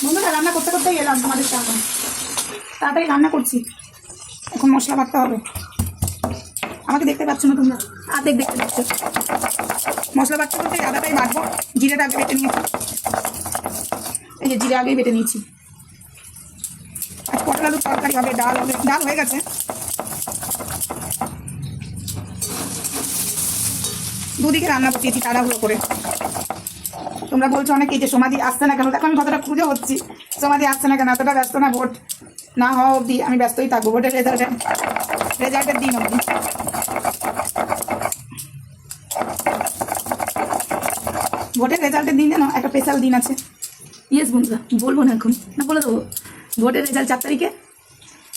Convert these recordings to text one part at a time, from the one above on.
বন্ধুরা রান্না করতে করতেই এলাম তোমাদের সামনে। তাড়াতাড়ি রান্না করছি, এখন মশলা বাটতে হবে। আমাকে দেখতে পাচ্ছ না তোমরা? আর্ধেক দেখতে পাচ্ছ। মশলা বাটতে করতে আদাটাই বাটবো। জিরেটা আগে বেটে নিয়েছি, এই যে জিরে আগেই বেটে নিয়েছি। আজ পটল আলুর তরকারি হবে, ডাল হবে। ডাল হয়ে গেছে। দুদিকে রান্না বসিয়েছি তাড়াহুড়ো করে। তোমরা বলছো অনেকেই যে সমাধি আসছে না কেন। দেখো আমি কতটা খুঁজে হচ্ছি, সমাধি আসছে না কেন। এতটা ব্যস্ত না, ভোট না হওয়া অবধি আমি ব্যস্তই থাকবো। ভোটের রেজাল্টের দিন অবধি। ভোটের রেজাল্টের দিন যেন একটা স্পেশাল দিন আছে। ইয়েস বন্ধুরা, বলবো না এখন, না বলে দেবো। ভোটের রেজাল্ট 4 তারিখে,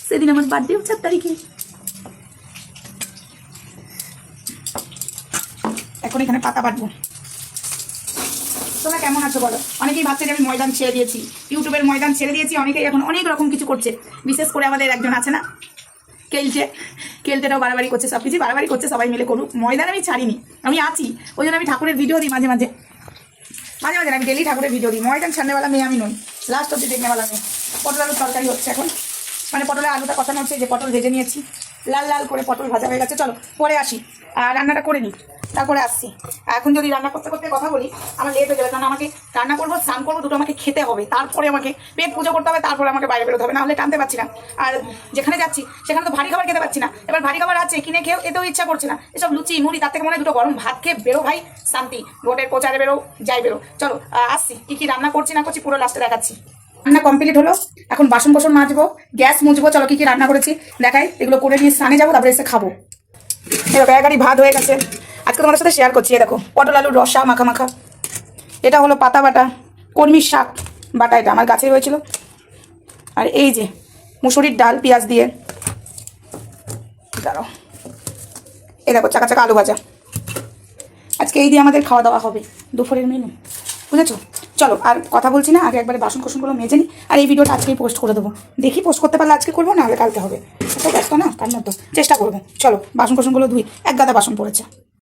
সেদিন আমার বার্থডেও 4 তারিখে। এখন এখানে পাতা বাটবো। তোমরা কেমন আছো বলো? অনেকেই ভাবছে যে আমি ময়দান ছেড়ে দিয়েছি, ইউটিউবের ময়দান ছেড়ে দিয়েছি। অনেকেই এখন অনেক রকম কিছু করছে। বিশেষ করে আমাদের একজন আছে না, কেলটেটাও বাড়াবাড়ি করছে, সব কিছু বাড়াবাড়ি করছে। সবাই মিলে করুক, ময়দান আমি ছাড়িনি, আমি আছি। ওই জন্য আমি ঠাকুরের ভিডিও দিই মাঝে মাঝে আমি ডেলি ঠাকুরের ভিডিও দিই। ময়দান ছাড়নেওয়ালা মেয়ে আমি নই, লাস্ট অব্দি দেখনেওয়ালা মেয়ে। পটল আলুর তরকারি হচ্ছে এখন, মানে পটলের আলুটা কষানো হচ্ছে। যে পটল ভেজে নিয়েছি, লাল লাল করে পটল ভাজা হয়ে গেছে। চলো পরে আসি, আর রান্নাটা করে নিই, তারপরে আসছি। এখন যদি রান্না করতে করতে কথা বলি আমার লেট হয়ে যাবে, কারণ আমাকে রান্না করবো, স্নান করবো, দুটো আমাকে খেতে হবে, তারপরে আমাকে পেট পুজো করতে হবে, তারপরে আমাকে বাইরে বেরোতে হবে, না হলে টানতে পারছি না। আর যেখানে যাচ্ছি সেখানে তো ভারী খাবার খেতে পারছি না। এবার ভারী খাবার আছে কিনে খেয়েও এতেও ইচ্ছা করছে না। এসব লুচি মুড়ি, তার থেকে মনে হয় দুটো গরম ভাত খেয়ে বেরো ভাই, শান্তি। ভোটের প্রচারে বেরো, যাই বেরো। চলো আসছি, কি রান্না করছি না করছি পুরো লাস্টে দেখাচ্ছি। রান্না কমপ্লিট হলো, এখন বাসন কোসন মাজবো, গ্যাস মুছবো। চলো কি রান্না করেছি দেখাই। এগুলো করে নিয়ে স্নানে যাবো, তারপরে এসে খাবো। এরকম এক গাড়ি ভাত হয়ে গেছে। আজকে তোমাদের সাথে শেয়ার করছি। দেখো পটল আলুর রসা মাখা মাখা। এটা হলো পাতা বাটা, কলমির শাক বাটা, এটা আমার গাছে হয়েছিল। আর এই যে মুসুরির ডাল পেঁয়াজ দিয়ে, দাঁড়াও, এই দেখো চাকা চাকা আলু ভাজা। আজকে এই দিয়ে আমাদের খাওয়া দাওয়া হবে, দুপুরের মেনু, বুঝেছো? চলো আর কথা বলছি না, আগে একবারে বাসন কোসনগুলো মেজে নিই। আর এই ভিডিওটা আজকেই পোস্ট করে দেবো। দেখি পোস্ট করতে পারলে আজকে করবো, না হলে কালকে হবে। তো ব্যস্ত না, তার মতো চেষ্টা করবো। চলো বাসন কোসনগুলো ধুই, এক গাদা বাসন পড়েছে।